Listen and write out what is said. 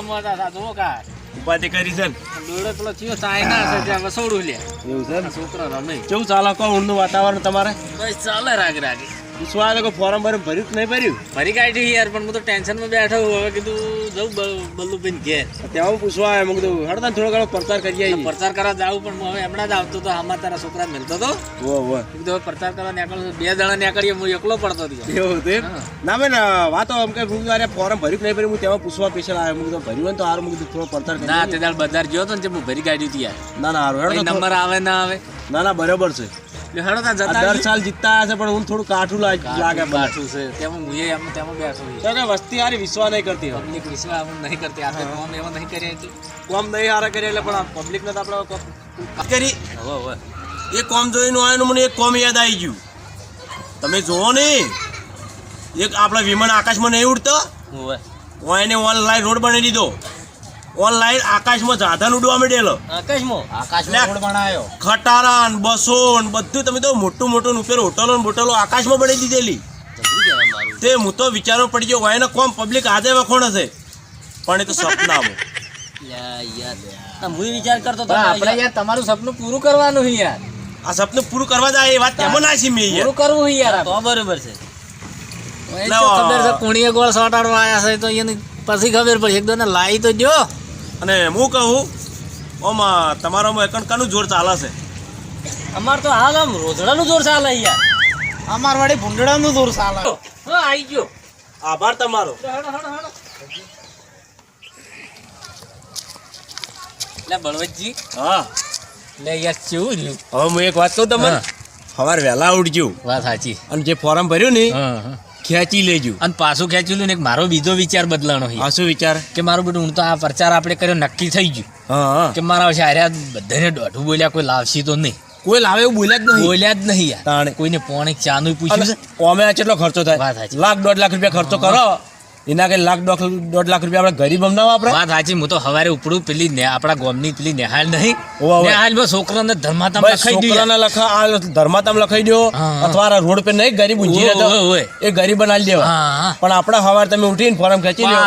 ગોમમાં હતા જો કા ઉપાધિ કરી છે ને દોડે પેલો ચિયો ચાઇના છે ત્યાં વસોડું લે એવું છે ને છોકરા રમે કેવું ચાલે કહો ઊંડનું વાતાવરણ તમારે બસ ચાલે રાગે પૂછવા આવે કે ફોરમ ભર્યું કે નહીં ભર્યું ફરી કાઢી યાર પણ હું તો ટેન્શનમાં બેઠો હું હવે કીધું જવું બલ્લુભાઈ ઘેર ત્યાં પૂછવા આવે મેં કીધું હડતા થોડો ઘણો પ્રચાર કરી આવીએ પ્રચાર કરવા જાવું પણ હું હવે હમણાં જ આવતો હતો આમાં તારા છોકરા મળતો હતો કીધું હવે પ્રચાર કરવા નીકળો 2 જણા નીકળીએ હું એકલો પડતો હતો એવું હતું ના બેન વાતો એમ કે ફોરમ ભર્યું કે નહીં ભર્યું હું તેમાં પૂછવા સ્પેશિયલ આવ્યો મેં કીધું ભર્યું હોય તો હારું મેં કીધું થોડો પ્રચાર કરી ના તે દાળ બજાર ગયો હતો ને જે હું ભરી કાઢી હતી યાર ના ના હારું હેડો નંબર આવે ના આવે ના બરાબર છે હેડો ત્યાં જતા દર સાલ જીતતા હશે પણ હું થોડું કાઠું લાગે બાઠું છે તેમાં હું તેમાં બેઠો તો કે વસ્તી હારી વિશ્વાસ નહીં કરતી પબ્લિક વિશ્વાસ નહીં કરતી આપણે કોમ એવો નહીં કરીએ કે કોમ નહીં હારા કરીએ એટલે પણ પબ્લિક ને તો આપણે કરી હવે એ કોમ જોઈને આવ્યું મને એક કોમ યાદ આવી ગયું તમે જોવો ને એક આપણા વિમાન આકાશમાં નહીં ઉડતો એને ઓનલાઈન રોડ બનાવી દીધો ઓનલાઈન આકાશમાં સાધન ઉડવા માંડેલો આકાશમાં રોડ બનાવ્યો ખટારા ને બસો ને બધું તમે તો મોટું ઉપર હોટલો ને બોટલો આકાશમાં બનાવી દીધેલી તે હું તો વિચારવા પડી ગયો એને કોમ પબ્લિક આજે વખોણ હશે પણ એ તો સપનામાં હું વિચાર કરતો તો આપણે યાર તમારું સપનું પૂરું કરવાનું છે યાર આ સપનું પૂરું કરવા જાય એ વાત તેમાં ના છે મેં પૂરું કરવું છે યાર તો બરોબર છે ખબર છે કોણીએ ગોળ સોટાડવા આવ્યા છે તો એની પછી ખબર પડે એક દોને લાવી તો જો અને હું કહું ઓમ તમારામાં એકણકાનું જોર ચાલે છે અમાર તો હાલ આમ રોજડાનું જોર ચાલે યાર અમાર વાડી ભૂંડડાનું જોર ચાલે હા આવી ગયો આભાર તમારો લે બળવતજી હા લે યાર કેવું રહ્યું હવે હું એક વાત કહું તમને સવાર વહેલા ઉઠજો વાત સાચી અને જે ફોર્મ ભર્યું ને હા ખેંચી લેજો અને પાછું ખેંચી લ્યું ને એક મારો બીજો વિચાર બદલાનો છે આ શું વિચાર કે મારું બેટું હું તો આ પ્રચાર આપણે કર્યો નક્કી થઈ ગયું હા કે મારા શાયરા બધાને દોઢું બોલ્યા કોઈ લાવશી તો નહીં કોઈ લાવે એવું બોલ્યા જ નહીં યાર તાણે કોઈને પોણે ચાનું પૂછ્યું છે કોમે કેટલો ખર્ચો થાય વાત સાચી. લાખ 1.5 લાખ રૂપિયા ખર્ચો કરો એના કે લાખ 1.5 લાખ રૂપિયા આપણે ગરીબ અમના વાપરે વાત સાચી હું તો હવારે ઉપડું પેલી આપણા ગામની પેલી નેહાલ નહીં ઓવા ઓવા. નેહાલમાં છોકરાને ધર્માતામ બસ લખાઈ દઉં છોકરાને ધર્માતામ લખાઈ દો હા. અથવા આ રોડ પર નહીં ગરીબ ઊંઘી રહેતો ઓય, ઓય. એ ગરીબ બનાવી દેવા હા પણ આપણા સવાર તમે ઉઠીને ફોર્મ ખેંચી લો